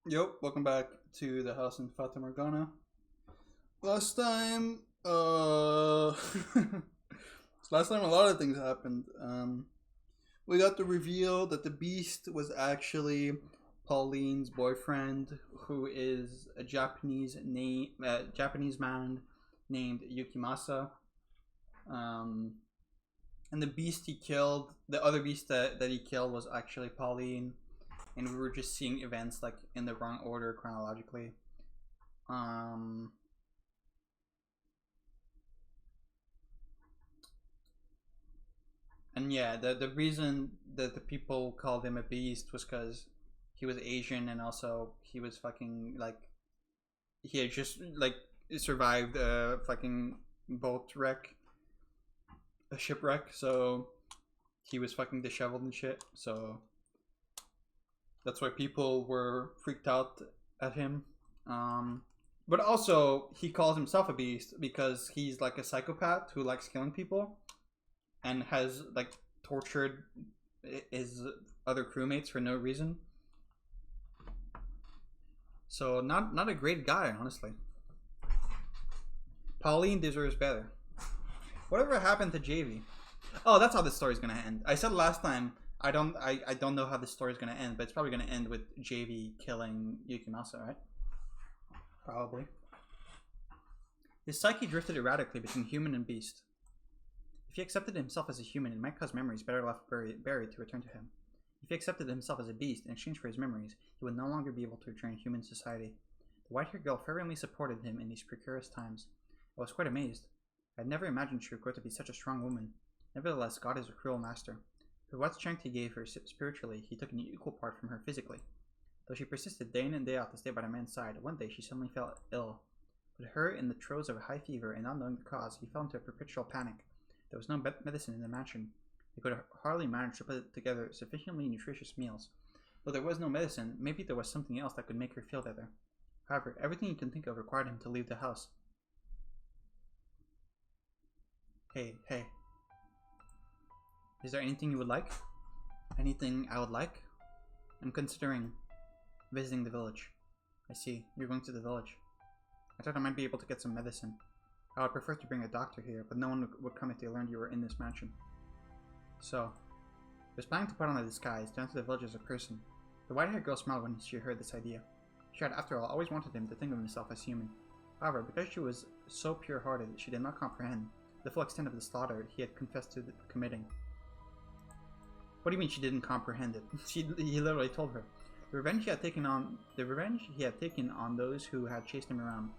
Yep, welcome back to the house in Fata Morgana. Last time, last time a lot of things happened. We got the reveal that the Beast was actually Pauline's boyfriend, who is a Japanese man named Yukimasa. Um, and the beast he killed, the other beast that he killed was actually Pauline, and we were just seeing events like in the wrong order chronologically. Um, and yeah, the reason that the people called him a beast was because he was Asian, and also he was fucking like he had just like survived a fucking boat wreck, a shipwreck, so he was fucking disheveled and shit. So that's why people were freaked out at him. Um, but also, he calls himself a beast because he's like a psychopath who likes killing people and has like tortured his other crewmates for no reason. So not a great guy, honestly. Pauline deserves better. Whatever happened to JV? Oh, that's how this story's gonna end. I said last time I don't know how this story's gonna end, but it's probably gonna end with JV killing Yukimasa, right? Probably. His psyche drifted erratically between human and beast. If he accepted himself as a human, it might cause memories better left buried to return to him. If he accepted himself as a beast in exchange for his memories, he would no longer be able to return to human society. The white-haired girl fervently supported him in these precarious times. I was quite amazed. I had never imagined she would grow to be such a strong woman. Nevertheless, God is a cruel master. For what strength he gave her spiritually, he took an equal part from her physically. Though she persisted day in and day out to stay by the man's side, one day she suddenly fell ill. With her in the throes of a high fever and not knowing the cause, he fell into a perpetual panic. There was no medicine in the mansion. They could hardly manage to put together sufficiently nutritious meals. Though there was no medicine, maybe there was something else that could make her feel better. However, everything he could think of required him to leave the house. Hey. Is there anything you would like? Anything I would like? I'm considering visiting the village. I see. You're going to the village. I thought I might be able to get some medicine. I would prefer to bring a doctor here, but no one would come if they learned you were in this mansion. So, I was planning to put on a disguise to enter the village as a person. The white-haired girl smiled when she heard this idea. She had, after all, always wanted him to think of himself as human. However, because she was so pure-hearted, she did not comprehend the full extent of the slaughter he had confessed to committing. What do you mean she didn't comprehend it? He literally told her. The revenge he had taken on those who had chased him around.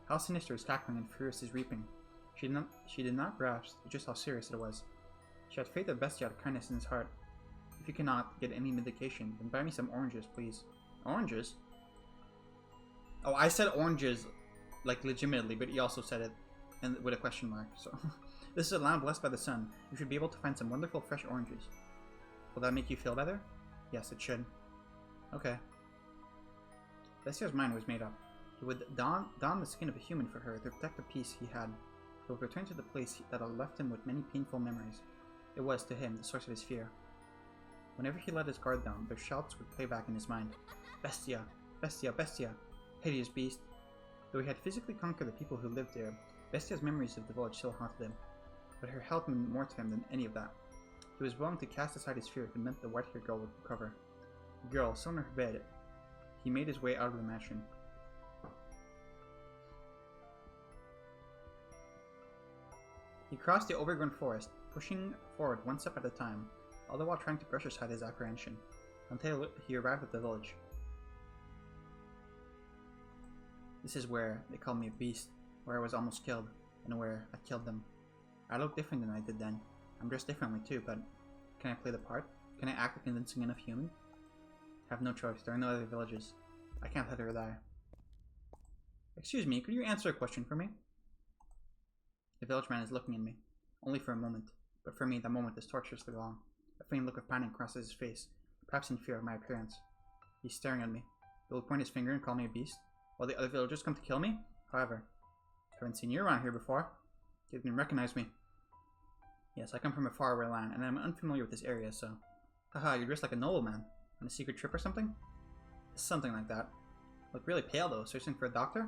How sinister is cackling and furious his reaping. She did not grasp just how serious it was. She had faith that Bestia had kindness in his heart. If you cannot get any medication, then buy me some oranges, please. Oranges? Oh, I said oranges, like legitimately, but he also said it and with a question mark. So, this is a land blessed by the sun. You should be able to find some wonderful fresh oranges. Will that make you feel better? Yes, it should. Okay. Bestia's mind was made up. He would don the skin of a human for her to protect the peace he had. He would return to the place that had left him with many painful memories. It was, to him, the source of his fear. Whenever he let his guard down, their shouts would play back in his mind. Bestia! Bestia! Bestia! Hideous beast! Though he had physically conquered the people who lived there, Bestia's memories of the village still haunted him. But her help meant more to him than any of that. He was willing to cast aside his fear if it meant the white-haired girl would recover. The girl, still in her bed, he made his way out of the mansion. He crossed the overgrown forest, pushing forward one step at a time, all the while trying to brush aside his apprehension, until he arrived at the village. This is where they called me a beast, where I was almost killed, and where I killed them. I look different than I did then. I'm dressed differently too, but can I play the part? Can I act a convincing enough human? I have no choice. There are no other villages. I can't let her die. Excuse me, could you answer a question for me? The village man is looking at me. Only for a moment. But for me, that moment is torturously long. A faint look of panic crosses his face, perhaps in fear of my appearance. He's staring at me. He will point his finger and call me a beast, while the other villagers come to kill me? However, I haven't seen you around here before. You didn't recognize me. Yes, I come from a faraway land, and I'm unfamiliar with this area, so... Haha, you're dressed like a nobleman. On a secret trip or something? Something like that. Look really pale though. Searching for a doctor?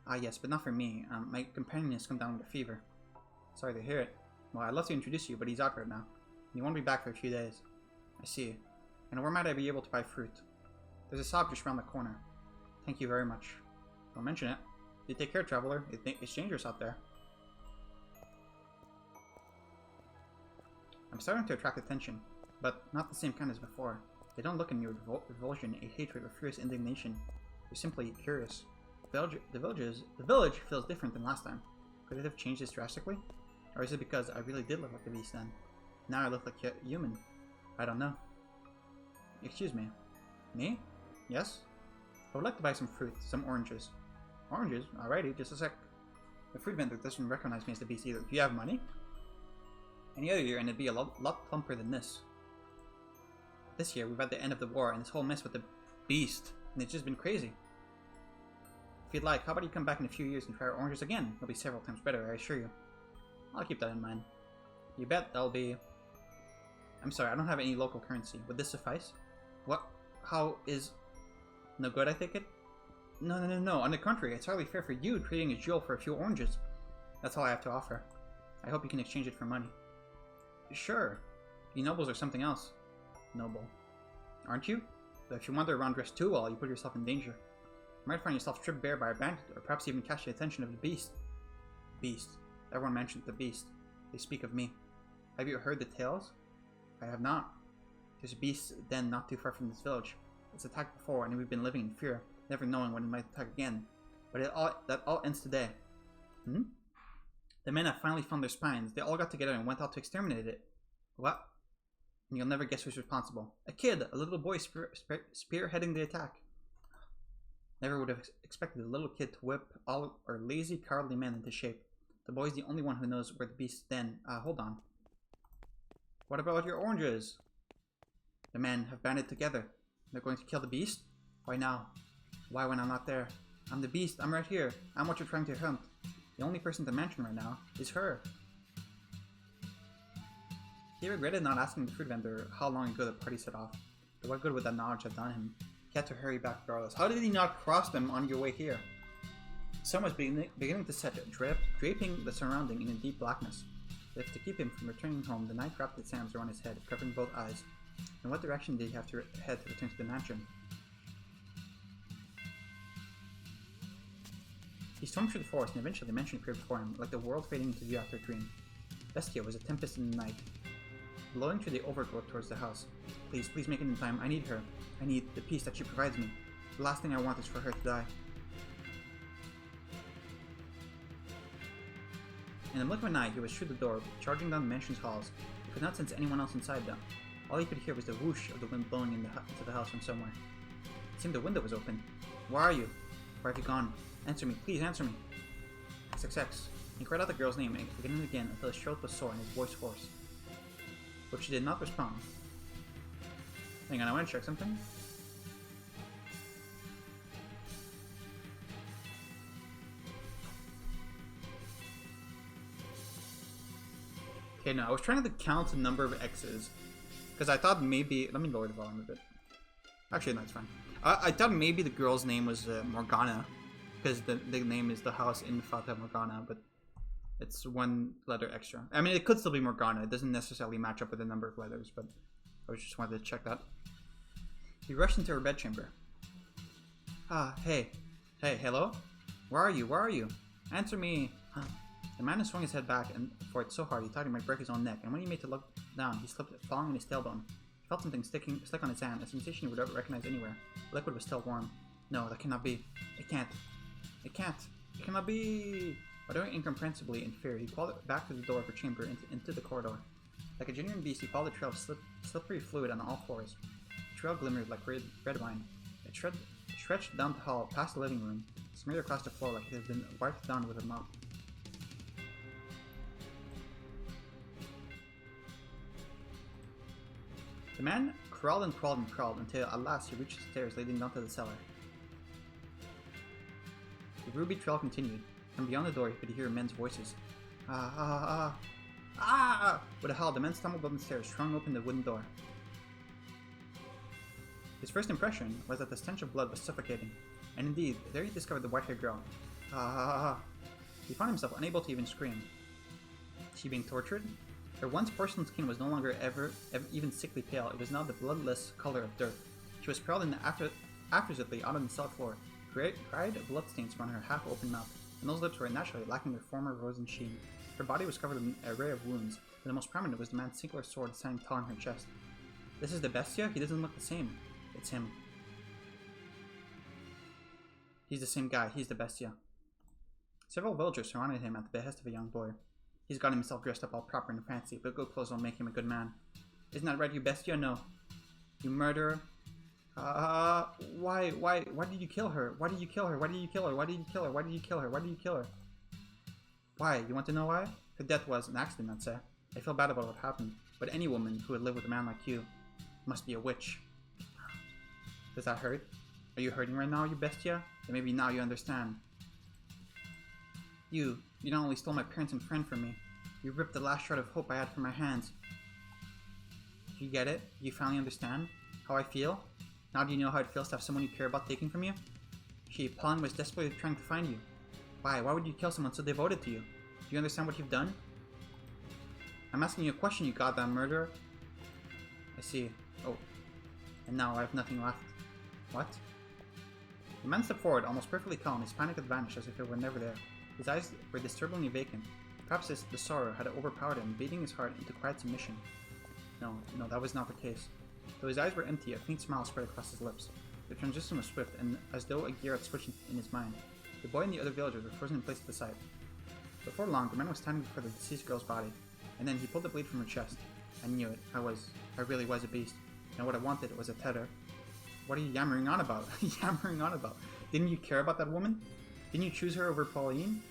Ah yes, but not for me. My companion has come down with a fever. Sorry to hear it. Well, I'd love to introduce you, but he's out right now. And he won't be back for a few days. I see. And where might I be able to buy fruit? There's a shop just around the corner. Thank you very much. Don't mention it. You take care, traveler. It's dangerous out there. I'm starting to attract attention, but not the same kind as before. They don't look at me with revulsion, a hatred, or fierce indignation. They're simply curious. The village feels different than last time. Could it have changed this drastically? Or is it because I really did look like the beast then? Now I look like a human. I don't know. Excuse me. Me? Yes? I would like to buy some fruit, some oranges. Oranges? Alrighty, just a sec. The fruit vendor doesn't recognize me as the beast either. Do you have money? Any other year and it'd be a lot plumper than this. This year we've had the end of the war and this whole mess with the beast, and it's just been crazy. If you'd like, how about you come back in a few years and try our oranges again? It'll be several times better, I assure you. I'll keep that in mind. You bet that'll be... I'm sorry, I don't have any local currency. Would this suffice? What? How is... No good, I take it? No. On the contrary, it's hardly fair for you trading a jewel for a few oranges. That's all I have to offer. I hope you can exchange it for money. Sure. You nobles are something else. Noble. Aren't you? But if you wander around dressed too well, you put yourself in danger. You might find yourself stripped bare by a bandit, or perhaps even catch the attention of the beast. Beast. Everyone mentions the beast. They speak of me. Have you heard the tales? I have not. There's a beast den not too far from this village. It's attacked before, and we've been living in fear, never knowing when it might attack again. But that all ends today. The men have finally found their spines. They all got together and went out to exterminate it. What? And you'll never guess who's responsible. A kid! A little boy spearheading the attack. Never would have expected a little kid to whip all our lazy, cowardly men into shape. The boy's the only one who knows where the beast's den... hold on. What about your oranges? The men have banded together. They're going to kill the beast? Why now? Why when I'm not there? I'm the beast. I'm right here. I'm what you're trying to hunt. The only person to mention right now is her. He regretted not asking the fruit vendor how long ago the party set off. But what good would that knowledge have done him? He had to hurry back regardless. How did he not cross them on your way here? The sun was beginning to set, draping the surrounding in a deep blackness. But to keep him from returning home, the knight wrapped its hands around his head, covering both eyes. In what direction did he have to head to return to the mansion? He stormed through the forest and eventually the mansion appeared before him, like the world fading into view after a dream. Bestia was a tempest in the night, blowing through the overgrowth towards the house. Please make it in time. I need her. I need the peace that she provides me. The last thing I want is for her to die. In the blink of an eye, he was through the door, charging down the mansion's halls. He could not sense anyone else inside them. All he could hear was the whoosh of the wind blowing into the house from somewhere. It seemed the window was open. Where are you? Where have you gone? Answer me, please answer me. XXX. He cried out the girl's name again and again until his throat was sore and his voice hoarse. But she did not respond. Hang on, I want to check something. Okay, no, I was trying to count the number of X's. Because I thought maybe... Let me lower the volume a bit. Actually, no, it's fine. I thought maybe the girl's name was Morgana. Because the name is the house in Fata Morgana, but it's one letter extra. I mean, it could still be Morgana. It doesn't necessarily match up with the number of letters, but I just wanted to check that. He rushed into her bedchamber. Hey, hello? Where are you? Answer me! The man had swung his head back and for it so hard he thought he might break his own neck, and when he made to look down, he slipped, falling on his tailbone. He felt something slick on his hand, a sensation he would not recognize anywhere. The liquid was still warm. No, that cannot be. It can't. It cannot be! Uttering incomprehensibly in fear, he crawled back through the door of her chamber into the corridor. Like a genuine beast, he followed a trail of slippery fluid on all fours. The trail glimmered like red wine. It stretched down the hall, past the living room, smeared across the floor like it had been wiped down with a mop. The man crawled until at last he reached the stairs leading down to the cellar. The ruby trail continued. From beyond the door he could hear men's voices. With a howl, the men stumbled down the stairs, throwing open the wooden door. His first impression was that the stench of blood was suffocating. And indeed, there he discovered the white-haired girl. He found himself unable to even scream. She being tortured? Her once porcelain skin was no longer ever even sickly pale. It was now the bloodless color of dirt. She was sprawled in the appositely out on the cell floor, dried bloodstains around her half-open mouth, and those lips were naturally lacking their former rosy sheen. Her body was covered with an array of wounds, but the most prominent was the man's singular sword standing tall on her chest. This is the Bestia? He doesn't look the same. It's him. He's the same guy. He's the Bestia. Several villagers surrounded him at the behest of a young boy. He's got himself dressed up all proper and fancy, but good clothes don't make him a good man. Isn't that right, you Bestia? No. You murderer. Why did you kill her? Why did you kill her? Why did you kill her? Why did you kill her? Why did you kill her? Why did you kill her? Why? You want to know why? Her death was an accident, I'd say. I feel bad about what happened, but any woman who would live with a man like you must be a witch. Does that hurt? Are you hurting right now, you Bestia? Then maybe now you understand. You not only stole my parents and friend from me, you ripped the last shred of hope I had from my hands. Do you get it? Do you finally understand how I feel? Now do you know how it feels to have someone you care about taken from you? Pawn was desperately trying to find you. Why? Why would you kill someone so devoted to you? Do you understand what you've done? I'm asking you a question, you goddamn murderer. I see. Oh. And now I have nothing left. What? The man stepped forward, almost perfectly calm. His panic had vanished as if it were never there. His eyes were disturbingly vacant. Perhaps the sorrow had overpowered him, beating his heart into quiet submission. No, that was not the case. Though his eyes were empty, a faint smile spread across his lips. The transition was swift, and as though a gear had switched in his mind. The boy and the other villagers were frozen in place at the sight. Before long, the man was standing before the deceased girl's body, and then he pulled the blade from her chest. I knew it. I really was a beast. And what I wanted was a tether. What are you yammering on about? Yammering on about? Didn't you care about that woman? Didn't you choose her over Pauline?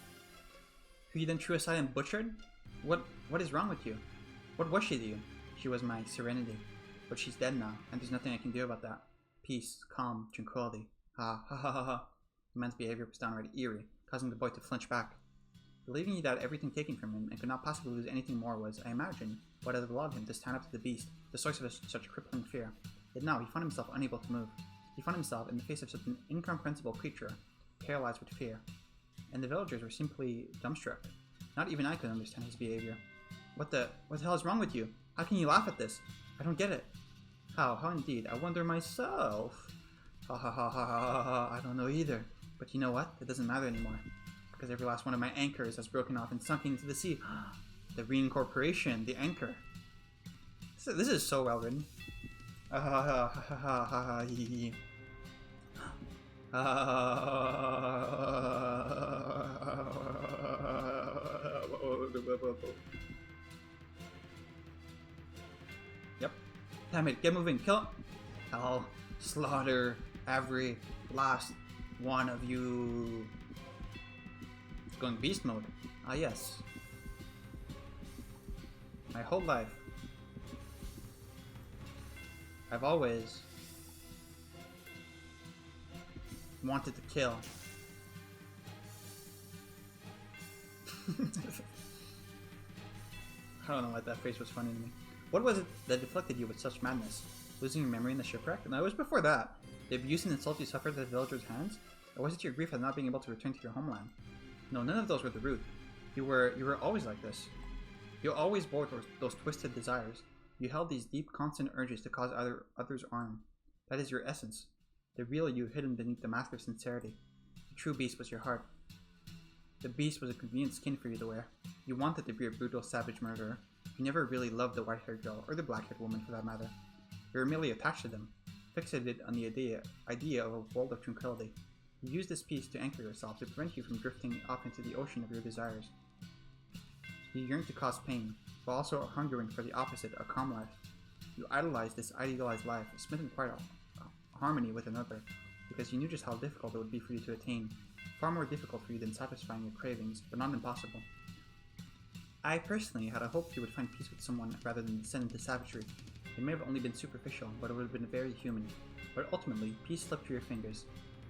Who you then threw aside and butchered? What is wrong with you? What was she to you? She was my serenity. But she's dead now, and there's nothing I can do about that. Peace, calm, tranquility. Ha ha ha ha ha. The man's behavior was downright eerie, causing the boy to flinch back. Believing he'd had everything taken from him and could not possibly lose anything more was, I imagine, what had allowed him to stand up to the beast, the source of such crippling fear. Yet now he found himself unable to move. He found himself in the face of such an incomprehensible creature, paralyzed with fear. And the villagers were simply dumbstruck. Not even I could understand his behavior. What the hell is wrong with you? How can you laugh at this? I don't get it. How indeed? I wonder myself. Ha ha ha ha ha ha, I don't know either. But you know what? It doesn't matter anymore. Because every last one of my anchors has broken off and sunk into the sea. The reincorporation, the anchor. This is so well written. Yep. Damn it, get moving, kill it. I'll slaughter every last one of you. It's going beast mode. Ah yes. My whole life, I've always wanted to kill. I don't know why that phrase was funny to me. What was it that afflicted you with such madness? Losing your memory in the shipwreck? No, it was before that. The abuse and insult you suffered at the villagers' hands? Or was it your grief at not being able to return to your homeland? No, none of those were the root. You were always like this. You always bore those twisted desires. You held these deep, constant urges to cause others harm. That is your essence. The real you hidden beneath the mask of sincerity. The true beast was your heart. The beast was a convenient skin for you to wear. You wanted to be a brutal, savage murderer. You never really loved the white-haired girl, or the black-haired woman for that matter. You were merely attached to them, fixated on the idea of a world of tranquility. You used this piece to anchor yourself to prevent you from drifting off into the ocean of your desires. You yearned to cause pain, while also hungering for the opposite, a calm life. You idolized this idealized life, smitten quite a harmony with another, because you knew just how difficult it would be for you to attain. Far more difficult for you than satisfying your cravings, but not impossible. I personally had hoped you would find peace with someone rather than descend into savagery. It may have only been superficial, but it would have been very human. But ultimately, peace slipped through your fingers,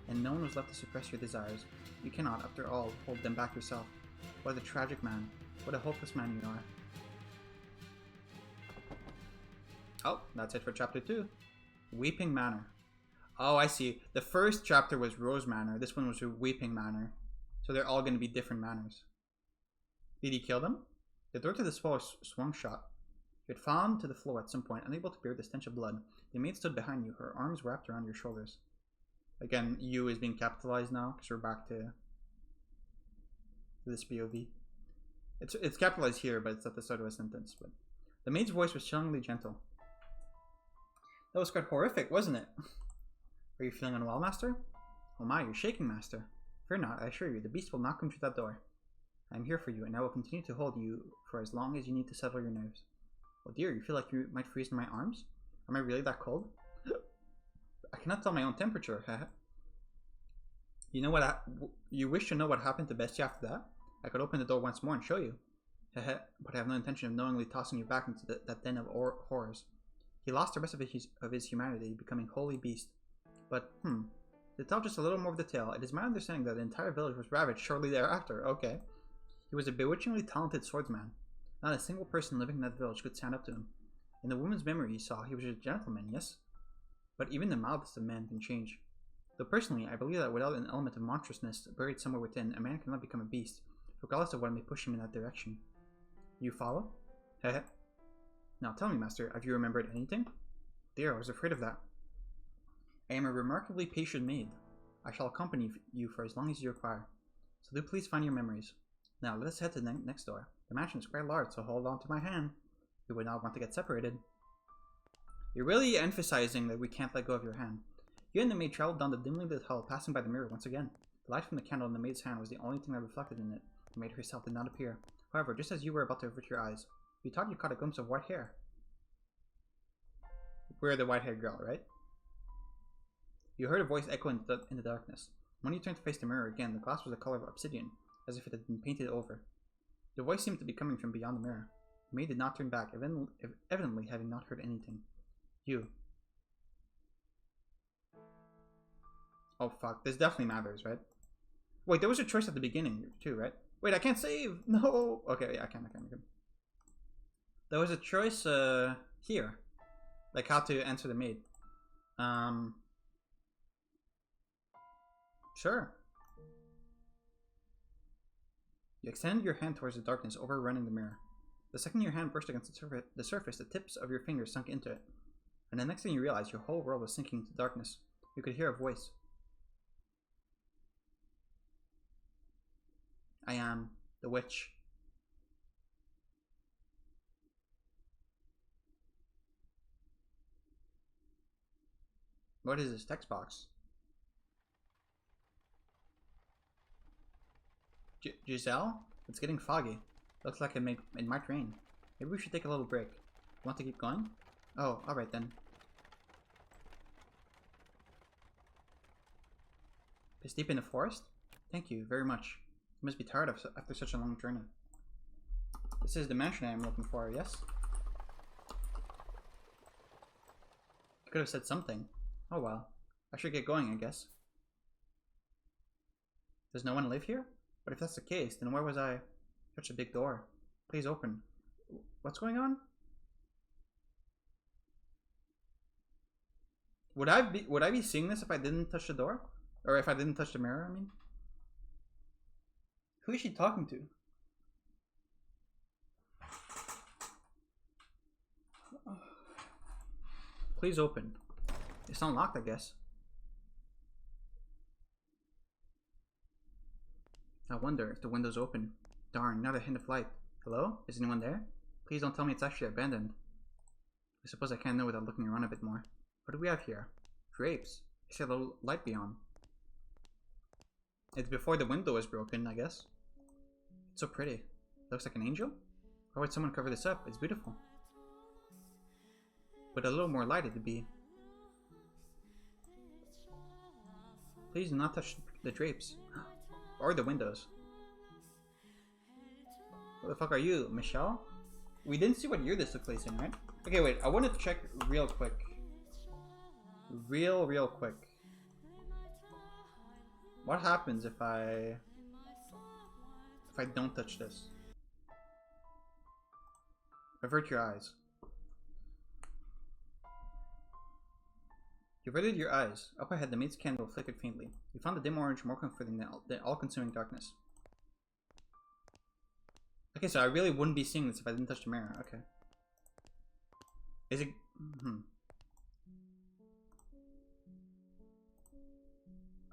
and no one was left to suppress your desires. You cannot, after all, hold them back yourself. What a tragic man. What a hopeless man you are. Oh, that's it for chapter 2. Weeping Manor. Oh, I see. The first chapter was Rose Manor. This one was Weeping Manor. So they're all going to be different manors. Did he kill them? The door to the swallow swung shut. You had fallen to the floor at some point, unable to bear the stench of blood. The maid stood behind you, her arms wrapped around your shoulders. Again, you is being capitalized now, because we're back to this POV. It's capitalized here, but it's at the start of a sentence. But the maid's voice was chillingly gentle. That was quite horrific, wasn't it? Are you feeling unwell, Master? Oh my, you're shaking, Master. Fear not, I assure you, the beast will not come through that door. I am here for you, and I will continue to hold you for as long as you need to settle your nerves. Oh dear, you feel like you might freeze in my arms? Am I really that cold? I cannot tell my own temperature. You know what? You wish to know what happened to Bestie after that? I could open the door once more and show you. But I have no intention of knowingly tossing you back into that den of horrors. He lost the rest of his humanity, becoming wholly beast. But, to tell just a little more of the tale, it is my understanding that the entire village was ravaged shortly thereafter. Okay. He was a bewitchingly talented swordsman. Not a single person living in that village could stand up to him. In the woman's memory he saw, he was a gentleman, yes? But even the mildest of men can change. Though personally, I believe that without an element of monstrousness buried somewhere within, a man cannot become a beast, regardless of what may push him in that direction. You follow? Heh. Now tell me, Master, have you remembered anything? Dear, I was afraid of that. I am a remarkably patient maid. I shall accompany you for as long as you require. So do please find your memories. Now let us head to the next door. The mansion is quite large, so hold on to my hand. We would not want to get separated. You're really emphasizing that we can't let go of your hand. You and the maid traveled down the dimly lit hall, passing by the mirror once again. The light from the candle in the maid's hand was the only thing that reflected in it. The maid herself did not appear. However, just as you were about to avert your eyes, you thought you caught a glimpse of white hair. We're the white-haired girl, right? You heard a voice echo in the darkness. When you turned to face the mirror again, the glass was the color of obsidian, as if it had been painted over. The voice seemed to be coming from beyond the mirror. The maid did not turn back, evidently having not heard anything. You. Oh fuck, this definitely matters, right? Wait, there was a choice at the beginning too, right? Wait, I can't save! No! Okay, yeah, I can. There was a choice here. Like how to answer the maid. Sure. You extended your hand towards the darkness, overrunning the mirror. The second your hand brushed against the surface, the tips of your fingers sunk into it. And the next thing you realized, your whole world was sinking into darkness. You could hear a voice. I am the witch. What is this text box? Giselle? It's getting foggy. Looks like it might rain. Maybe we should take a little break. Want to keep going? Oh, alright then. Is deep in the forest? Thank you very much. You must be tired after such a long journey. This is the mansion I am looking for, yes? You could have said something. Oh well. I should get going, I guess. Does no one live here? But if that's the case, then why was I... Such a big door. Please open. What's going on? Would I be seeing this if I didn't touch the door? Or if I didn't touch the mirror, I mean? Who is she talking to? Please open. It's unlocked, I guess. I wonder if the window's open. Darn, not a hint of light. Hello? Is anyone there? Please don't tell me it's actually abandoned. I suppose I can't know without looking around a bit more. What do we have here? Drapes. I see a little light beyond. It's before the window is broken, I guess. It's so pretty. It looks like an angel? Why would someone cover this up? It's beautiful. With a little more light it'd be. Please do not touch the drapes. Or the windows. What the fuck are you, Michelle? We didn't see what year this took place in, right? Okay, wait, I want to check real quick. Real quick. What happens if I don't touch this? Avert your eyes. You averted your eyes. Up ahead, the maid's candle flickered faintly. You found the dim orange more comforting than the all-consuming darkness. Okay, so I really wouldn't be seeing this if I didn't touch the mirror. Okay. Is it...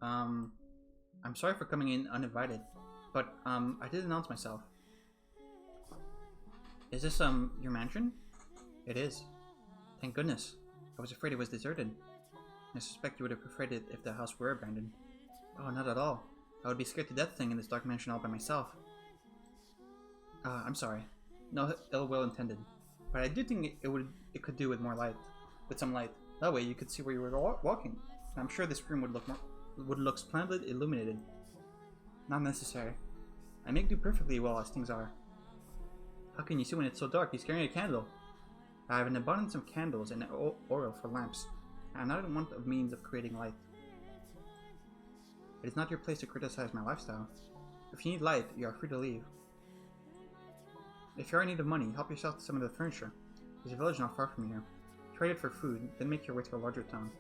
I'm sorry for coming in uninvited, but, I did announce myself. Is this, your mansion? It is. Thank goodness. I was afraid it was deserted. I suspect you would have preferred it if the house were abandoned. Oh, not at all. I would be scared to death staying in this dark mansion all by myself. I'm sorry. No ill will intended. But I do think it could do with more light. With some light. That way you could see where you were walking. I'm sure this room would look splendid illuminated. Not necessary. I make do perfectly well as things are. How can you see when it's so dark? He's carrying a candle. I have an abundance of candles and oil for lamps. I am not in want of means of creating light. It is not your place to criticize my lifestyle. If you need light, you are free to leave. If you are in need of money, help yourself to some of the furniture. There's a village not far from here. Trade it for food, then make your way to a larger town.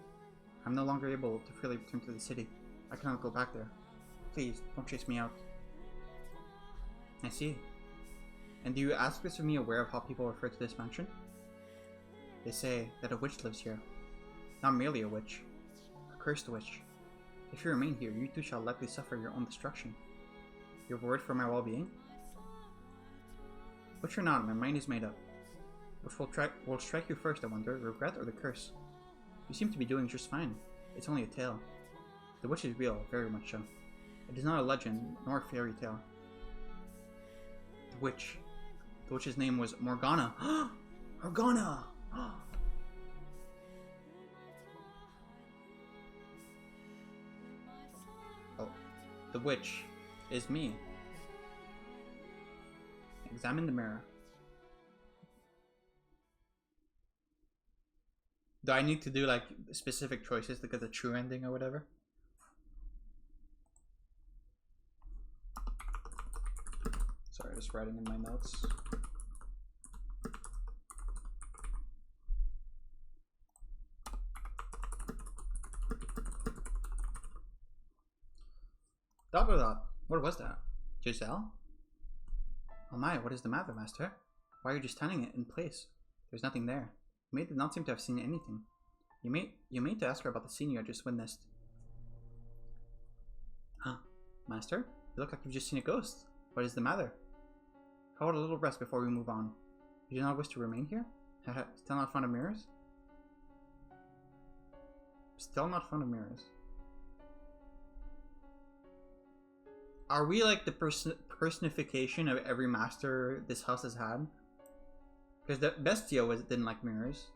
I am no longer able to freely return to the city. I cannot go back there. Please, don't chase me out. I see. And do you ask this of me aware of how people refer to this mansion? They say that a witch lives here. Not merely a witch. A cursed witch. If you remain here, you too shall likely suffer your own destruction. Your word for my well-being? Witch or not, my mind is made up. Which will strike you first, I wonder, regret or the curse? You seem to be doing just fine. It's only a tale. The witch is real, very much so. It is not a legend, nor a fairy tale. The witch. The witch's name was Morgana. Morgana! Oh, the witch is me. Examine the mirror. Do I need to do like specific choices to get the true ending or whatever? Sorry, just writing in my notes. Dot dot dot. What was that? Giselle? Oh my, what is the matter, master? Why are you just standing in place? There's nothing there. The maid did not seem to have seen anything. You made to ask her about the scene you had just witnessed. Huh? Master? You look like you've just seen a ghost. What is the matter? How about a little rest before we move on? You do not wish to remain here? Still not fond of mirrors? Still not fond of mirrors. Are we like the personification of every master this house has had? Because the Bestia didn't like mirrors.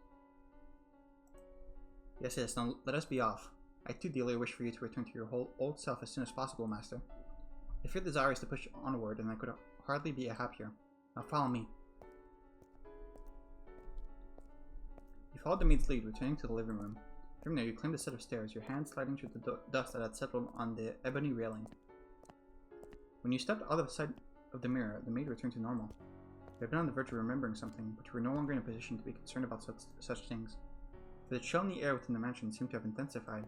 Yes, yes, now let us be off. I too dearly wish for you to return to your whole old self as soon as possible, master. If your desire is to push onward, then I could hardly be happier. Now follow me. You followed the maid's lead, returning to the living room. From there, you climbed a set of stairs, your hand sliding through the dust that had settled on the ebony railing. When you stepped out of the side of the mirror, the maid returned to normal. You had been on the verge of remembering something, but you were no longer in a position to be concerned about such things. For the chill in the air within the mansion seemed to have intensified.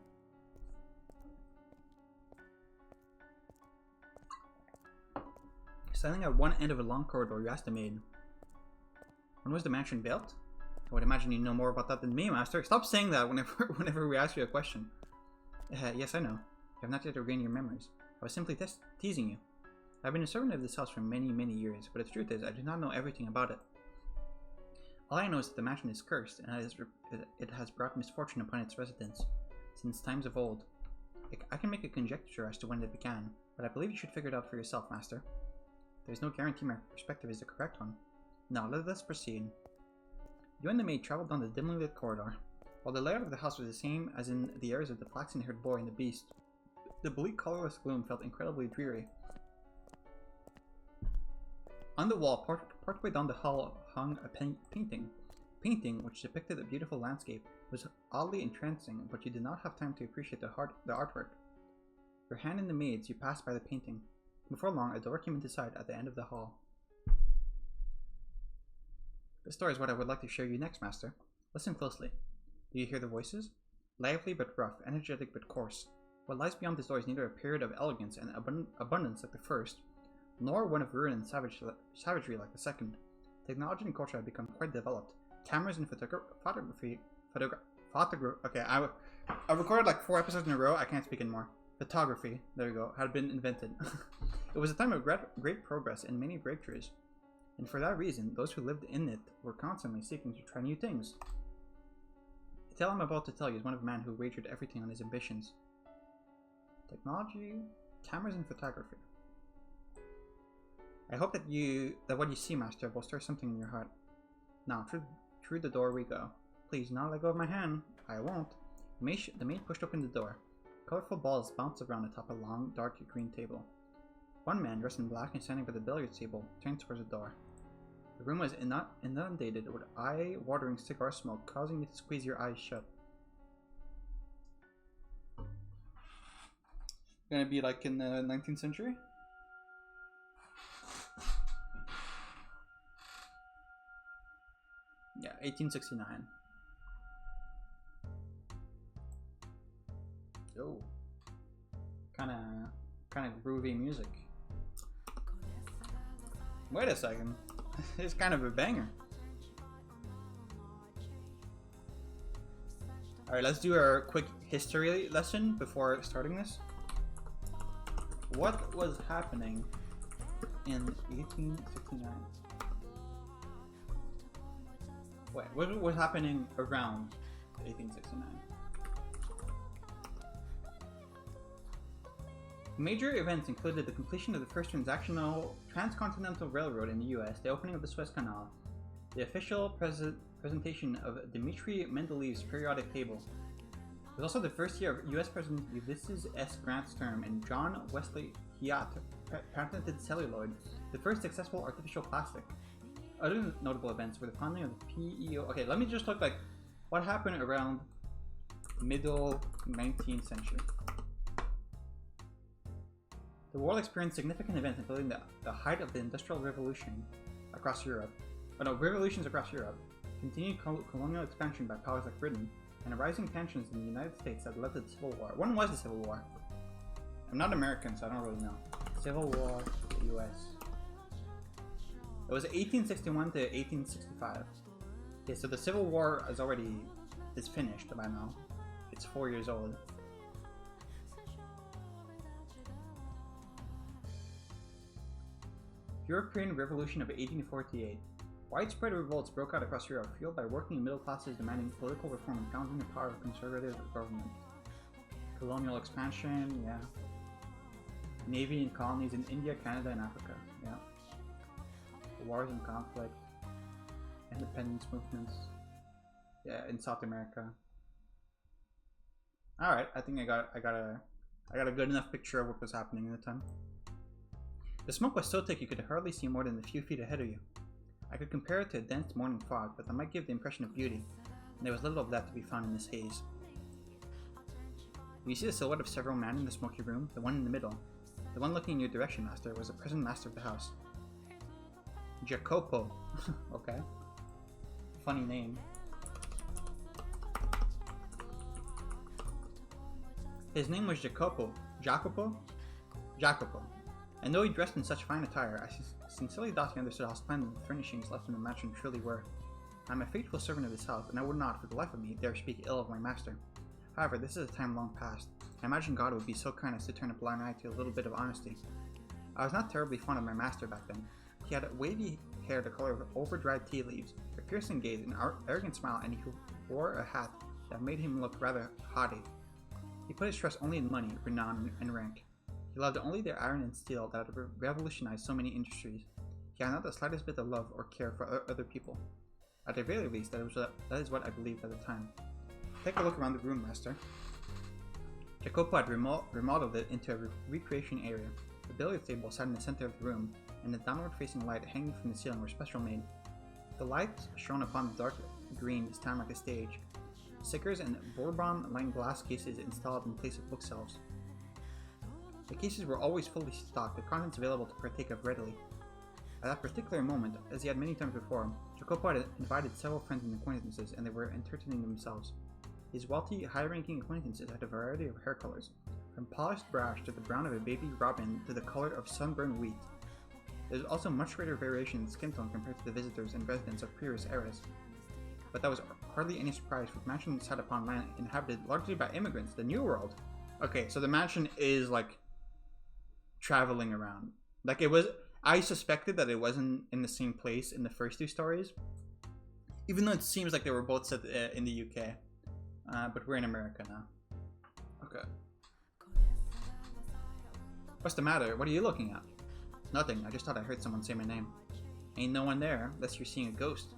Standing at one end of a long corridor, you asked the maid, when was the mansion built? I would imagine you know more about that than me, master. Stop saying that whenever we ask you a question. Yes, I know. You have not yet regained your memories. I was simply teasing you. I've been a servant of this house for many, many years, but the truth is, I do not know everything about it. All I know is that the mansion is cursed, and it has brought misfortune upon its residents, since times of old. I can make a conjecture as to when it began, but I believe you should figure it out for yourself, master. There is no guarantee my perspective is the correct one. Now, let us proceed. You and the maid traveled down the dimly lit corridor. While the layout of the house was the same as in the areas of the flaxen-haired boy and the beast, the bleak, colorless gloom felt incredibly dreary. On the wall, partway down the hall, hung a painting. Painting, which depicted a beautiful landscape, was oddly entrancing, but you did not have time to appreciate the artwork. Your hand in the maid's, you passed by the painting. Before long, a door came into sight at the end of the hall. This door is what I would like to show you next, master. Listen closely. Do you hear the voices? Lively but rough, energetic but coarse. What lies beyond this door is neither a period of elegance and abundance like the first, nor one of ruin and savagery like the second. Technology and culture have become quite developed. Cameras and photography. Okay, I recorded like 4 episodes in a row. I can't speak anymore. Photography, there you go, had been invented. It was a time of great progress and many breakthroughs. And for that reason, those who lived in it were constantly seeking to try new things. The tale I'm about to tell you is one of a man who wagered everything on his ambitions. Technology, cameras, and photography. I hope that what you see, Master, will stir something in your heart. Now, through the door we go. Please, not let go of my hand. I won't. The maid pushed open the door. Colorful balls bounced around atop a long, dark green table. One man, dressed in black and standing by the billiards table, turned towards the door. The room was inundated with eye-watering cigar smoke, causing you to squeeze your eyes shut. Gonna be like in the 19th century? Yeah, 1869. Oh. Kinda groovy music. Wait a second. It's kind of a banger. Alright, let's do our quick history lesson before starting this. What was happening in 1869? Wait, what was happening around 1869? Major events included the completion of the first transcontinental railroad in the US, the opening of the Suez Canal, the official presentation of Dmitry Mendeleev's periodic table. It was also the first year of US President Ulysses S. Grant's term, and John Wesley Hyatt patented celluloid, the first successful artificial plastic. Other notable events were the founding of the PEO. Okay, let me just look like what happened around middle 19th century. The world experienced significant events including the height of the Industrial Revolution across Europe, revolutions across Europe, continued colonial expansion by powers like Britain, and rising tensions in the United States that led to the Civil War. When was the Civil War? I'm not American, so I don't really know. Civil War, the US. It was 1861 to 1865. Okay, so the Civil War is finished by now. It's 4 years old. European Revolution of 1848. Widespread revolts broke out across Europe, fueled by working middle classes demanding political reform and challenging the power of conservative government. Colonial expansion, yeah. Navy and colonies in India, Canada, and Africa, yeah. Wars and conflict. Independence movements, yeah, in South America. All right, I think I got a good enough picture of what was happening at the time. The smoke was so thick you could hardly see more than a few feet ahead of you. I could compare it to a dense morning fog, but that might give the impression of beauty, and there was little of that to be found in this haze. You see the silhouette of several men in the smoky room. The one in the middle, the one looking in your direction, Master, was the present master of the house. Jacopo. Okay. Funny name. His name was Jacopo. Jacopo? Jacopo. And though he dressed in such fine attire, I sincerely doubt he understood how splendid the furnishings left in the mansion truly were. I am a faithful servant of this house, and I would not, for the life of me, dare speak ill of my master. However, this is a time long past. I imagine God would be so kind as to turn a blind eye to a little bit of honesty. I was not terribly fond of my master back then. He had wavy hair the color of over-dried tea leaves, a piercing gaze, an arrogant smile, and he wore a hat that made him look rather haughty. He put his trust only in money, renown, and rank. He loved only the iron and steel that had revolutionized so many industries. He had not the slightest bit of love or care for other people. At the very least, that is what I believed at the time. Take a look around the room, Master. Jacopo had remodeled it into a recreation area. The billiard table sat in the center of the room, and the downward-facing light hanging from the ceiling were special made. The lights shone upon the dark green stand like a stage. Stickers and Bourbon-lined glass cases installed in place of bookshelves. The cases were always fully stocked, the contents available to partake of readily. At that particular moment, as he had many times before, Jacopo had invited several friends and acquaintances, and they were entertaining themselves. His wealthy, high-ranking acquaintances had a variety of hair colors, from polished brash to the brown of a baby robin to the color of sunburned wheat. There was also much greater variation in skin tone compared to the visitors and residents of previous eras. But that was hardly any surprise, for the mansion sat upon land inhabited largely by immigrants, the New World. Okay, so the mansion is, like, traveling around. Like, it was... I suspected that it wasn't in the same place in the first two stories, even though it seems like they were both set in the UK. But we're in America now. Okay. What's the matter? What are you looking at? Nothing. I just thought I heard someone say my name. Ain't no one there, unless you're seeing a ghost.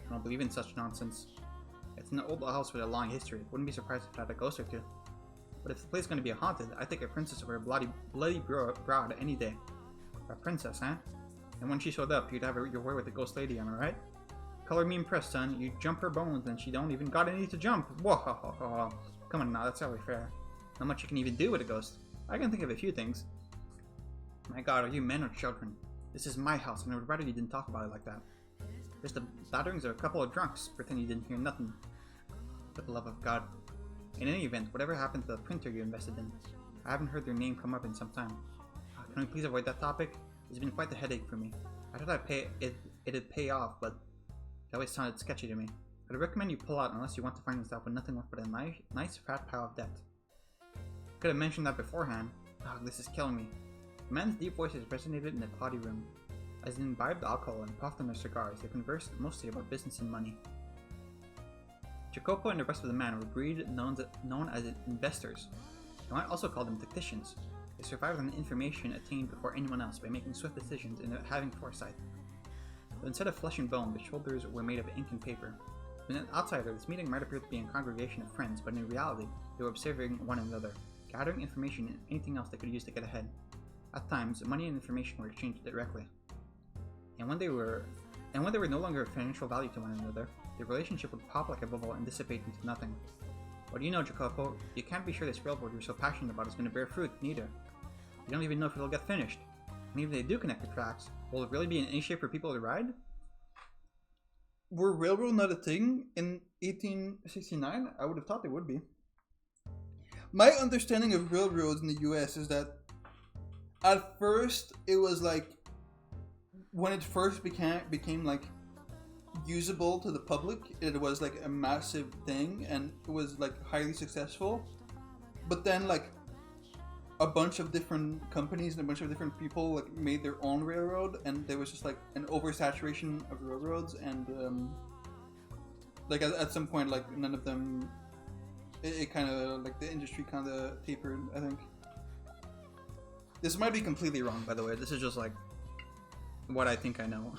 I don't believe in such nonsense. It's an old house with a long history. Wouldn't be surprised if it had a ghost or two. But if the place is going to be haunted, I'd take a princess over a bloody broad any day. A princess, huh? And when she showed up, you'd have your way with the ghost lady, am I right? Color me impressed, son. You jump her bones, and she don't even got any to jump. Whoa, come on now, that's hardly fair. Not much you can even do with a ghost. I can think of a few things. My god, are you men or children? This is my house, and I would rather you didn't talk about it like that. Just the blatterings of a couple of drunks. Pretend you didn't hear nothing. For the love of God. In any event, whatever happened to the printer you invested in? I haven't heard their name come up in some time. Can we please avoid that topic? It's been quite a headache for me. I thought it'd pay off, but it always sounded sketchy to me. I'd recommend you pull out unless you want to find yourself with nothing left but a nice fat pile of debt. Could have mentioned that beforehand. This is killing me. The man's deep voices resonated in the cloudy room. As they imbibed alcohol and puffed on their cigars, they conversed mostly about business and money. Jacopo and the rest of the men were a breed known as investors. You might also call them tacticians. They survived on information attained before anyone else by making swift decisions and having foresight. But instead of flesh and bone, the shoulders were made of ink and paper. To an outsider, this meeting might appear to be a congregation of friends, but in reality, they were observing one another, gathering information and anything else they could use to get ahead. At times, money and information were exchanged directly. And when they were no longer of financial value to one another, the relationship would pop like a bubble and dissipate into nothing. What do you know, Jacopo? You can't be sure this railroad you're so passionate about is going to bear fruit, neither. You don't even know if it'll get finished. And even if they do connect the tracks, will it really be in any shape for people to ride? Were railroad not a thing in 1869? I would have thought they would be. My understanding of railroads in the US is that at first it was like, when it first became like usable to the public, it was like a massive thing and it was like highly successful. But then like a bunch of different companies and a bunch of different people like made their own railroad, and there was just like an oversaturation of railroads, and like at some point like none of them, it kind of like the industry kind of tapered, I think. This might be completely wrong, by the way. This is just like what I think I know.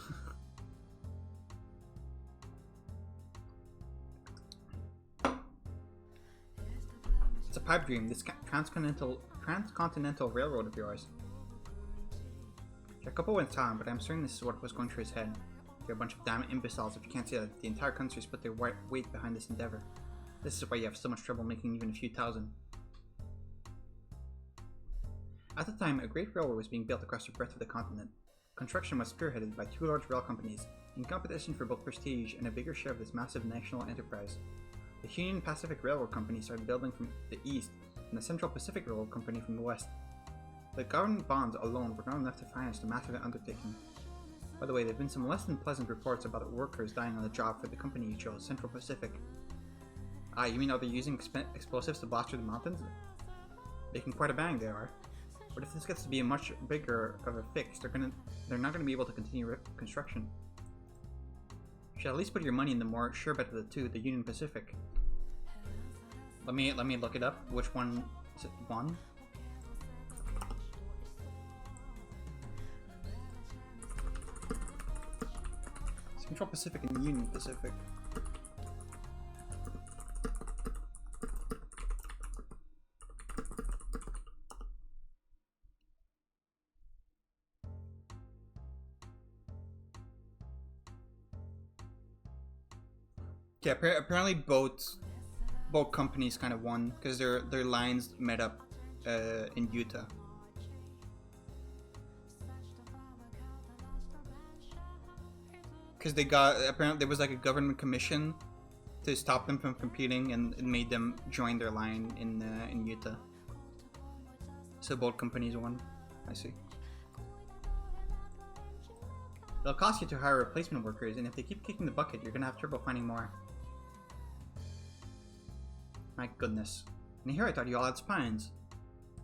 It's a pipe dream, this transcontinental railroad of yours. Jacopo went silent, but I'm certain this is what was going through his head. You're a bunch of damn imbeciles if you can't see that the entire country's put their weight behind this endeavor. This is why you have so much trouble making even a few thousand. At the time, a great railroad was being built across the breadth of the continent. Construction was spearheaded by two large rail companies, in competition for both prestige and a bigger share of this massive national enterprise. The Union Pacific Railroad Company started building from the east, and the Central Pacific Railroad Company from the west. The government bonds alone were not enough to finance the massive undertaking. By the way, there have been some less than pleasant reports about workers dying on the job for the company you chose, Central Pacific. Ah, you mean are they using explosives to blast through the mountains? Making quite a bang they are. But if this gets to be a much bigger of a fix, they're not going to be able to continue construction. You should at least put your money in the more sure bet of the two, the Union Pacific. Let me look it up. Which one is it? One? Central Pacific and Union Pacific. Yeah, apparently both companies kind of won because their lines met up in Utah. Because they got, apparently there was like a government commission to stop them from competing, and it made them join their line in Utah. So both companies won. I see. It'll cost you to hire replacement workers, and if they keep kicking the bucket, you're gonna have trouble finding more. My goodness. And here I thought you all had spines.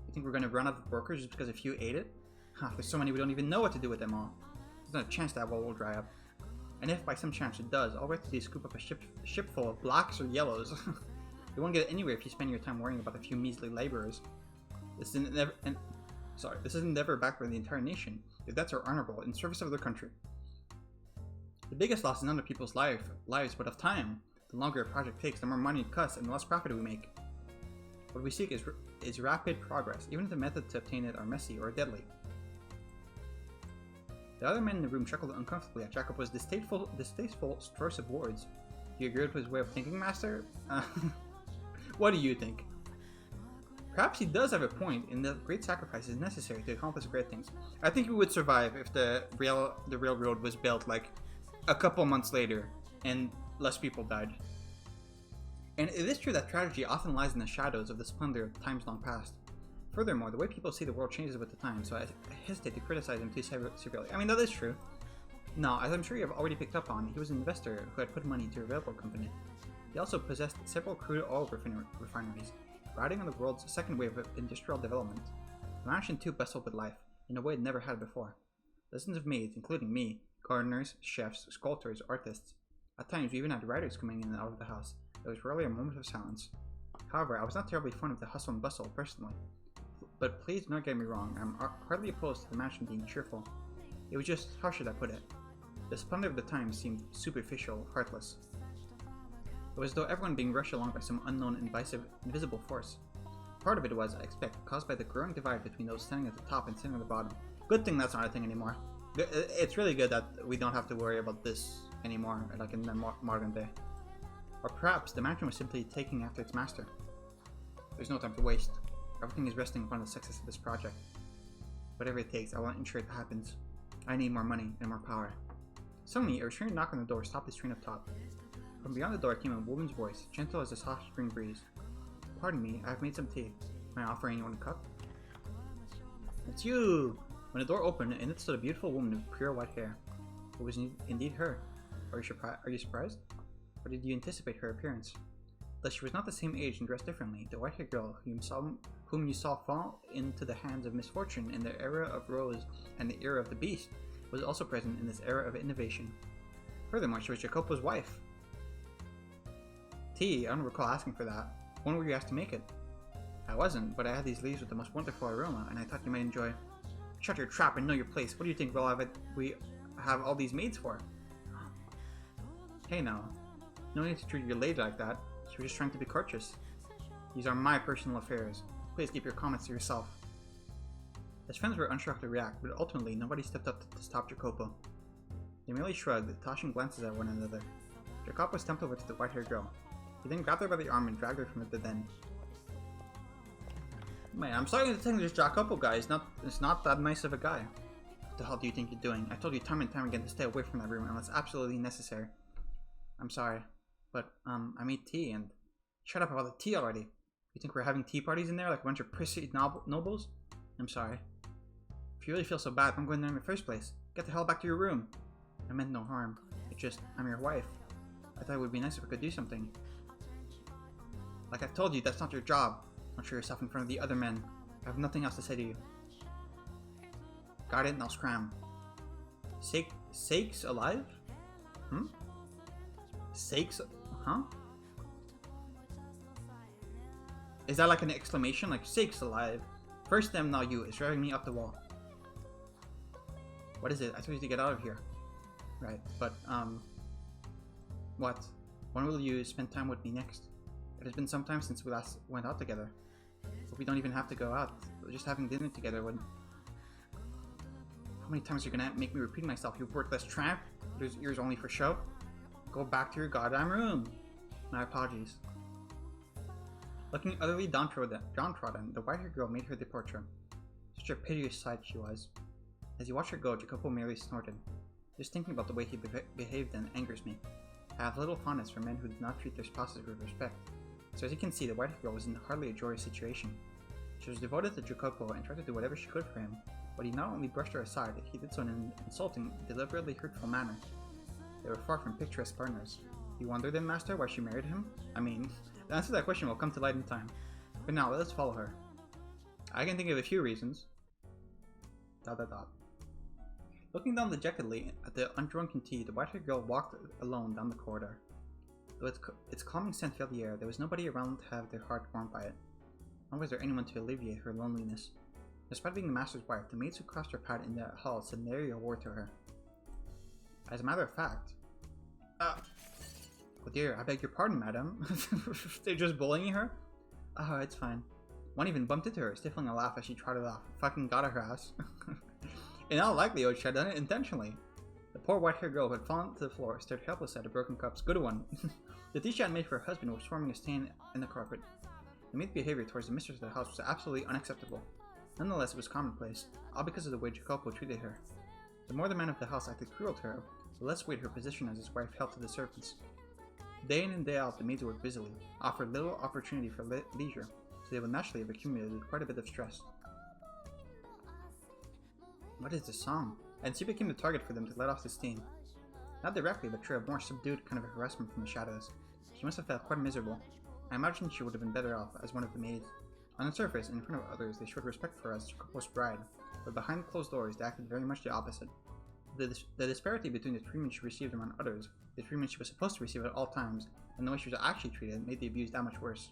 You think we're gonna run out of workers just because a few ate it? Huh, there's so many we don't even know what to do with them all. There's not a chance that well will dry up. And if by some chance it does, all we have to do is scoop up a ship full of blacks or yellows. You won't get anywhere if you spend your time worrying about a few measly laborers. This is an endeavor backed by the entire nation. Your debts are honorable in service of their country. The biggest loss is not of people's lives, but of time. The longer a project takes, the more money it costs, and the less profit we make. What we seek is rapid progress, even if the methods to obtain it are messy or deadly. The other men in the room chuckled uncomfortably at Jacopo's distasteful choice of words. Do you agree with his way of thinking, Master? What do you think? Perhaps he does have a point in that great sacrifice is necessary to accomplish great things. I think we would survive if the railroad was built like a couple months later and less people died. And it is true that tragedy often lies in the shadows of the splendor of times long past. Furthermore, the way people see the world changes with the time, so I hesitate to criticize him too severely. I mean, that is true. No, as I'm sure you have already picked up on, he was an investor who had put money into a railroad company. He also possessed several crude oil refineries, riding on the world's second wave of industrial development. The mansion too bustled with life, in a way it never had before. Dozens of maids, including me, gardeners, chefs, sculptors, artists. At times we even had writers coming in and out of the house. There was rarely a moment of silence. However, I was not terribly fond of the hustle and bustle personally. But please do not get me wrong, I'm hardly opposed to the mansion being cheerful. It was just, how should I put it? The splendor of the time seemed superficial, heartless. It was as though everyone being rushed along by some unknown, invisible force. Part of it was, I expect, caused by the growing divide between those standing at the top and sitting at the bottom. Good thing that's not a thing anymore. It's really good that we don't have to worry about this anymore, like in the modern day. Or perhaps the mansion was simply taking after its master. There's no time to waste. Everything is resting upon the success of this project. Whatever it takes, I will ensure it happens. I need more money and more power. Suddenly, a restrained knock on the door stopped his train of thought. From beyond the door came a woman's voice, gentle as a soft spring breeze. Pardon me, I have made some tea. May I offer anyone a cup? It's you! When the door opened, in it stood a beautiful woman with pure white hair. It was indeed her. Are you surprised? Or did you anticipate her appearance? Though she was not the same age and dressed differently, the white-haired girl whom you saw fall into the hands of misfortune in the era of Rose and the era of the Beast was also present in this era of innovation. Furthermore, she was Jacopo's wife. Tea, I don't recall asking for that. When were you asked to make it? I wasn't, but I had these leaves with the most wonderful aroma, and I thought you might enjoy. Shut your trap and know your place. What do you think we have all these maids for? Hey now, no need to treat your lady like that. She was just trying to be courteous. These are my personal affairs. Please keep your comments to yourself. His friends were unsure how to react, but ultimately nobody stepped up to stop Jacopo. They merely shrugged, tossing glances at one another. Jacopo stepped over to the white-haired girl. He then grabbed her by the arm and dragged her from the den. Man, I'm starting to think this Jacopo guy is not that nice of a guy. What the hell do you think you're doing? I told you time and time again to stay away from that room unless absolutely necessary. I'm sorry, but I made tea and... Shut up about the tea already. You think we're having tea parties in there like a bunch of prissy nobles? I'm sorry. If you really feel so bad, I'm going there in the first place. Get the hell back to your room. I meant no harm. It's just, I'm your wife. I thought it would be nice if we could do something. Like I've told you, that's not your job. Don't show yourself in front of the other men. I have nothing else to say to you. Got it, now scram. Sakes alive? Sakes? Huh? Is that like an exclamation? Like, sakes alive. First them, now you. It's driving me up the wall. What is it? I told you to get out of here. Right, but, what? When will you spend time with me next? It has been some time since we last went out together. But we don't even have to go out. We're just having dinner together when... How many times are you gonna make me repeat myself? You worthless tramp? Those ears only for show? Go back to your goddamn room. My apologies. Looking utterly downtrodden, the white-haired girl made her departure. Such a piteous sight she was. As you watch her go, Jacopo merely snorted. Just thinking about the way he behaved then angers me. I have little fondness for men who do not treat their spouses with respect. So as you can see, the white-haired girl was in hardly a joyous situation. She was devoted to Jacopo and tried to do whatever she could for him, but he not only brushed her aside, he did so in an insulting, deliberately hurtful manner. They were far from picturesque partners. You wonder then, Master, why she married him? I mean, the answer to that question will come to light in time. But now, let us follow her. I can think of a few reasons. ... Looking down dejectedly at the undrunken tea, the white-haired girl walked alone down the corridor. Though its calming scent filled the air, there was nobody around to have their heart warmed by it. Nor was there anyone to alleviate her loneliness. Despite being the master's wife, the maids who crossed her path in the hall said nary a word to her. As a matter of fact... Oh dear, I beg your pardon, madam. They're just bullying her? Oh, it's fine. One even bumped into her, stifling a laugh as she trotted off. Fucking got her ass. In all likelihood, she had done it intentionally. The poor white-haired girl who had fallen to the floor stared helpless at the broken cups. Good one. The tea she had made for her husband was forming a stain in the carpet. The maid's behavior towards the mistress of the house was absolutely unacceptable. Nonetheless, it was commonplace, all because of the way Jacopo treated her. The more the man of the house acted cruel to her, the less weight her position as his wife held to the servants. Day in and day out, the maids worked busily, offered little opportunity for leisure, so they would naturally have accumulated quite a bit of stress. What is this song? And she became the target for them to let off the steam. Not directly, but through a more subdued kind of harassment from the shadows. She must have felt quite miserable. I imagine she would have been better off as one of the maids. On the surface, and in front of others, they showed respect for her as Jacopo's bride, but behind closed doors, they acted very much the opposite. The disparity between the treatment she received among others, the treatment she was supposed to receive at all times, and the way she was actually treated made the abuse that much worse.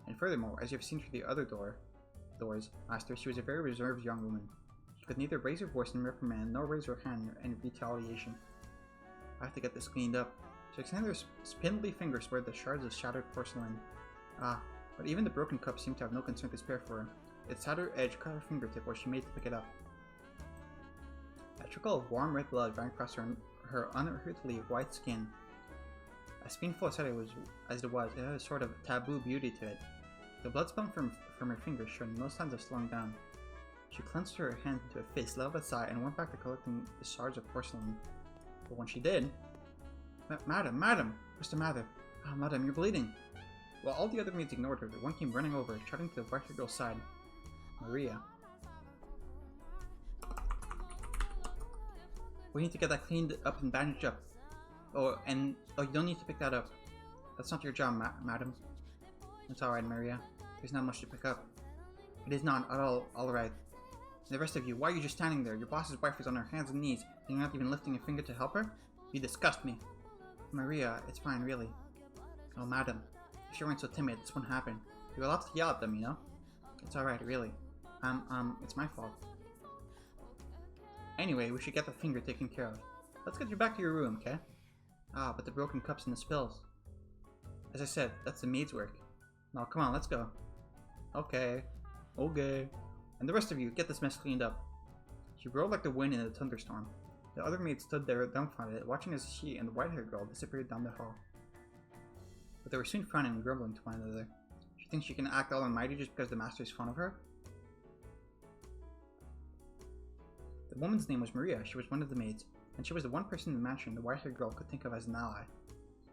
And furthermore, as you have seen through the other doors, Master, she was a very reserved young woman. She could neither raise her voice in reprimand nor raise her hand in retaliation. I have to get this cleaned up. She extended her spindly fingers toward the shards of shattered porcelain. But even the broken cup seemed to have no concern to spare for her. Its outer edge cut her fingertip where she made to pick it up. A trickle of warm red blood ran across her unearthly white skin. As painful as it was, it had a sort of taboo beauty to it. The blood spun from her fingers showed no signs of slowing down. She clenched her hand into a fist, let out a sigh, and went back to collecting the shards of porcelain. But when she did... Madam! What's the matter? Ah, madam, you're bleeding! While all the other maids ignored her, one came running over, trotting to the white-haired girl's side. Maria. We need to get that cleaned up and bandaged up. Oh, you don't need to pick that up. That's not your job, madam. It's alright, Maria. There's not much to pick up. It is not at all alright. The rest of you, why are you just standing there? Your boss's wife is on her hands and knees, and you're not even lifting a finger to help her? You disgust me. Maria, it's fine, really. Oh, madam. If you weren't so timid, this wouldn't happen. You're allowed to yell at them, you know? It's alright, really. It's my fault. Anyway, we should get the finger taken care of. Let's get you back to your room, okay? Ah, but the broken cups and the spills. As I said, that's the maid's work. Now, come on, let's go. Okay. Okay. And the rest of you, get this mess cleaned up. She roared like the wind in a thunderstorm. The other maids stood there dumbfounded, watching as she and the white-haired girl disappeared down the hall. But they were soon frowning and grumbling to one another. She thinks she can act all almighty just because the master is fond of her? The woman's name was Maria. She was one of the maids, and she was the one person in the mansion the white-haired girl could think of as an ally.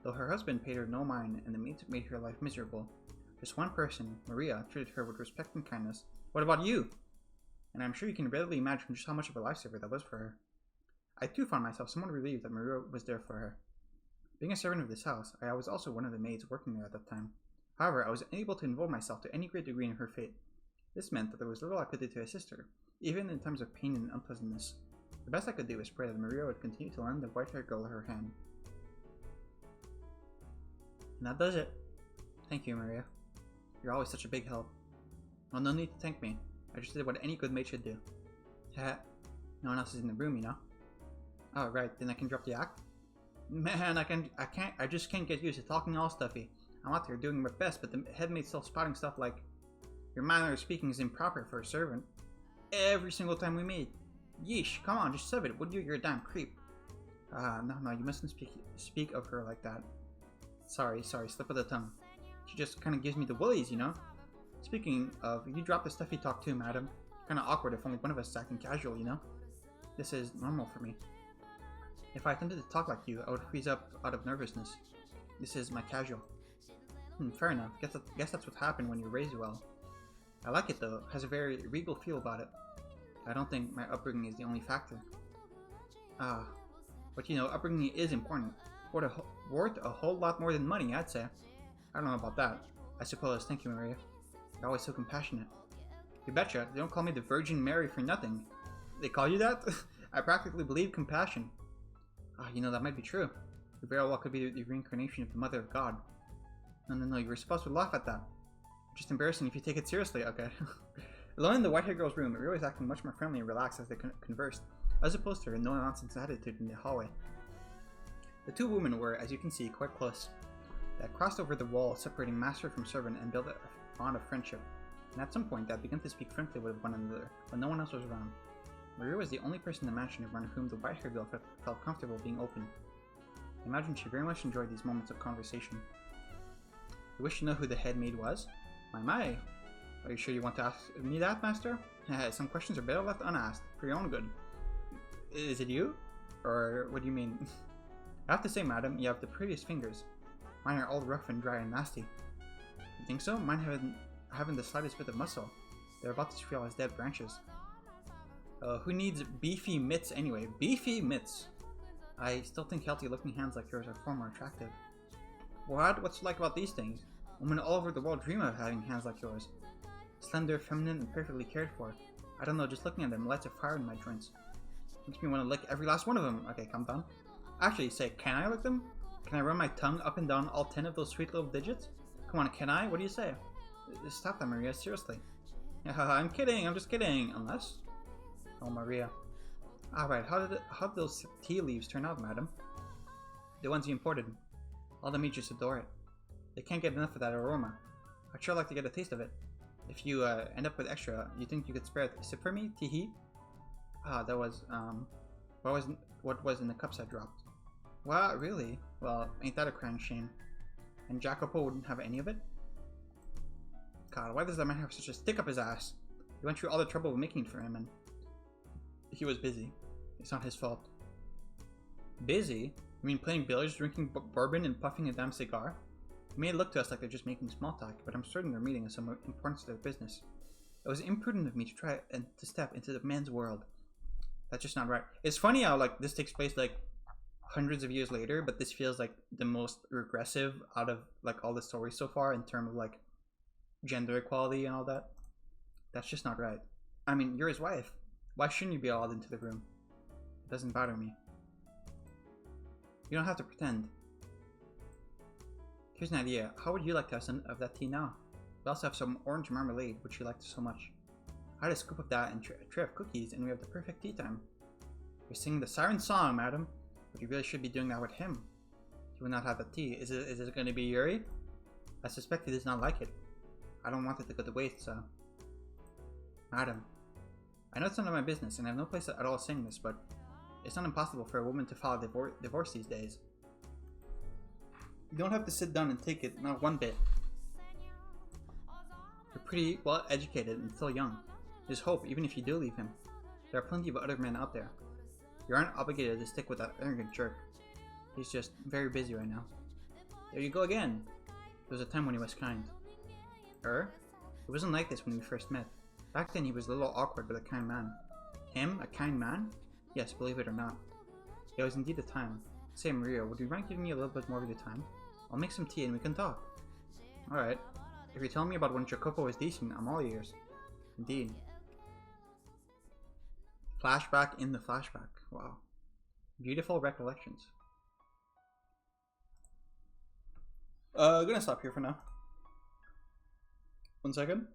Though her husband paid her no mind and the maids made her life miserable, this one person, Maria, treated her with respect and kindness. What about you? And I'm sure you can readily imagine just how much of a lifesaver that was for her. I too found myself somewhat relieved that Maria was there for her. Being a servant of this house, I was also one of the maids working there at that time. However, I was unable to involve myself to any great degree in her fate. This meant that there was little I could do to assist her, even in times of pain and unpleasantness. The best I could do was pray that Maria would continue to lend the white-haired girl her hand. And that does it. Thank you, Maria. You're always such a big help. Well, no need to thank me. I just did what any good maid should do. Heh. No one else is in the room, you know? Oh, right. Then I can drop the act? Man, I just can't get used to talking all stuffy. I'm out here doing my best, but the head maid's still spouting stuff like, your manner of speaking is improper for a servant. Every single time we meet. Yeesh, come on, just sub it, would you? You're a damn creep. No, you mustn't speak of her like that. Sorry, slip of the tongue. She just kind of gives me the willies, you know? Speaking of, you drop the stuffy talk too, madam. Kind of awkward if only one of us is acting casual, you know? This is normal for me. If I attempted to talk like you, I would freeze up out of nervousness. This is my casual. Fair enough. Guess that's what happened when you're raised well. I like it though. It has a very regal feel about it. I don't think my upbringing is the only factor. But you know, upbringing is important. Worth a whole lot more than money, I'd say. I don't know about that. I suppose. Thank you, Maria. You're always so compassionate. You betcha. They don't call me the Virgin Mary for nothing. They call you that? I practically believe compassion. You know, that might be true. You very well could be the reincarnation of the Mother of God. No, you were supposed to laugh at that. Just embarrassing if you take it seriously, okay? Alone in the white-haired girl's room, Maria was acting much more friendly and relaxed as they conversed, as opposed to her no-nonsense attitude in the hallway. The two women were, as you can see, quite close. They had crossed over the wall separating master from servant and built a bond of friendship, and at some point they had begun to speak frankly with one another, when no one else was around. Maria was the only person in the mansion around whom the white-haired girl felt comfortable being open. I imagine she very much enjoyed these moments of conversation. You wish to know who the head maid was? My. Are you sure you want to ask me that, master? Some questions are better left unasked, for your own good. Is it you? Or what do you mean? I have to say, madam, you have the prettiest fingers. Mine are all rough and dry and nasty. You think so? Mine haven't the slightest bit of muscle. They're about to shrivel as dead branches. Who needs beefy mitts anyway? Beefy mitts! I still think healthy-looking hands like yours are far more attractive. What? What's like about these things? Women all over the world dream of having hands like yours. Slender, feminine, and perfectly cared for. I don't know, just looking at them lights a fire in my joints. Makes me want to lick every last one of them. Okay, calm down. Actually, say, can I lick them? Can I run my tongue up and down all 10 of those sweet little digits? Come on, can I? What do you say? Stop that, Maria, seriously. I'm kidding, I'm just kidding. Unless... Oh, Maria. Alright, how did those tea leaves turn out, madam? The ones you imported. All the meat just adore it. They can't get enough of that aroma. I'd sure like to get a taste of it. If you end up with extra, you think you could spare a sip for me? Teehee? That was, what was in the cups I dropped. What? Really? Well, ain't that a crying shame? And Jacopo wouldn't have any of it? God, why does that man have such a stick up his ass? He went through all the trouble of making it for him, and he was busy. It's not his fault. Busy? You mean playing billiards, drinking bourbon, and puffing a damn cigar? It may look to us like they're just making small talk, but I'm certain their meeting is some importance to their business. It was imprudent of me to try and to step into the man's world. That's just not right. It's funny how like this takes place like hundreds of years later, but this feels like the most regressive out of like all the stories so far in terms of like gender equality and all that. That's just not right. I mean, you're his wife. Why shouldn't you be allowed into the room? It doesn't bother me. You don't have to pretend. Here's an idea. How would you like to have some of that tea now? We also have some orange marmalade, which you liked so much. I had a scoop of that and a tray of cookies, and we have the perfect tea time. You're singing the siren song, madam, but you really should be doing that with him. He will not have the tea. Is it going to be Yuri? I suspect he does not like it. I don't want it to go to waste, so... Madam, I know it's none of my business, and I have no place at all saying this, but it's not impossible for a woman to file a divorce these days. You don't have to sit down and take it, not one bit. You're pretty well educated and still young. There's hope, even if you do leave him. There are plenty of other men out there. You aren't obligated to stick with that arrogant jerk. He's just very busy right now. There you go again. There was a time when he was kind. It wasn't like this when we first met. Back then he was a little awkward but a kind man. Him? A kind man? Yes, believe it or not. It was indeed a time. Say, Maria, would you mind giving me a little bit more of your time? I'll make some tea and we can talk. Alright. If you're telling me about when Jacopo was decent, I'm all ears. Indeed. Flashback in the flashback. Wow. Beautiful recollections. Gonna stop here for now. 1 second.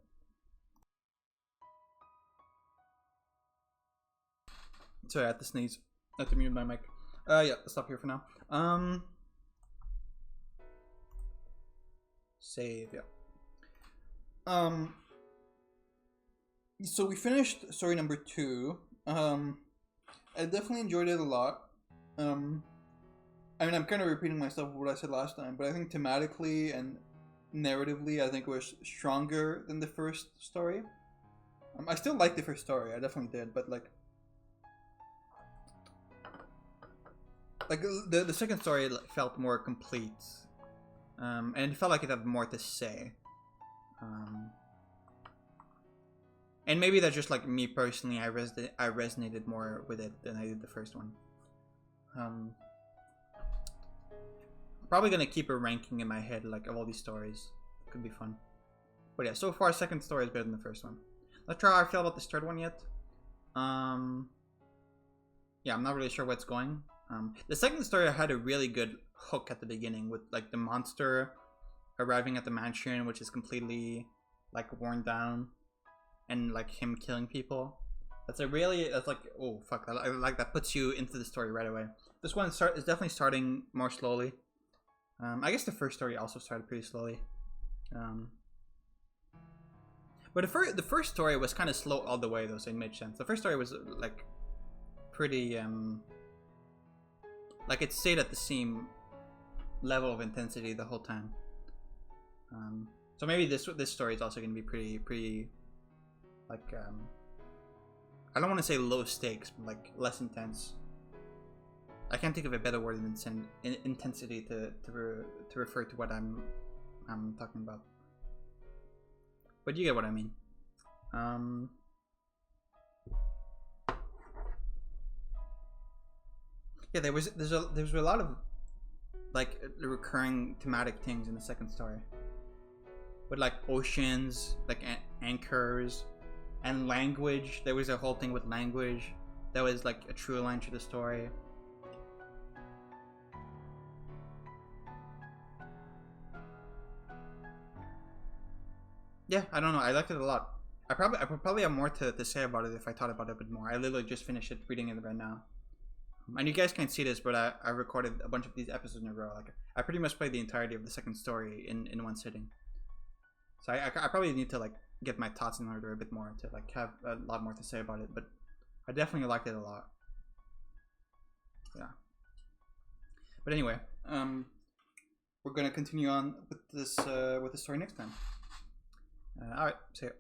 Sorry, I had to sneeze. I had to mute my mic. Yeah, stop here for now. Save, yeah. So we finished story number 2. I definitely enjoyed it a lot. I mean, I'm kind of repeating myself with what I said last time, but I think thematically and narratively, I think it was stronger than the first story. I still like the first story, I definitely did, but like... like the second story felt more complete, and it felt like it had more to say. And maybe that's just like me personally. I resonated more with it than I did the first one. I'm probably gonna keep a ranking in my head like of all these stories. Could be fun. But yeah, so far second story is better than the first one. Not sure how I feel about this third one yet. Yeah, I'm not really sure where it's going. The second story had a really good hook at the beginning with like the monster arriving at the mansion, which is completely like worn down, and like him killing people. That's like, oh fuck, I like that puts you into the story right away. This one is definitely starting more slowly. I guess the first story also started pretty slowly. But the first story was kind of slow all the way though, so it made sense. The first story was like pretty like it stayed at the same level of intensity the whole time. So maybe this story is also going to be pretty like I don't want to say low stakes, but like less intense. I can't think of a better word than intensity to refer to what I'm talking about. But you get what I mean. Yeah, there's a lot of like recurring thematic things in the second story, with like oceans, like anchors, and language. There was a whole thing with language that was like a true line to the story. Yeah, I don't know. I liked it a lot. I probably have more to say about it if I thought about it a bit more. I literally just finished it, reading it right now. And you guys can't see this, but I recorded a bunch of these episodes in a row. Like I pretty much played the entirety of the second story in one sitting. So I probably need to like get my thoughts in order a bit more to like have a lot more to say about it. But I definitely liked it a lot. Yeah. But anyway, we're gonna continue on with this story next time. All right, see ya.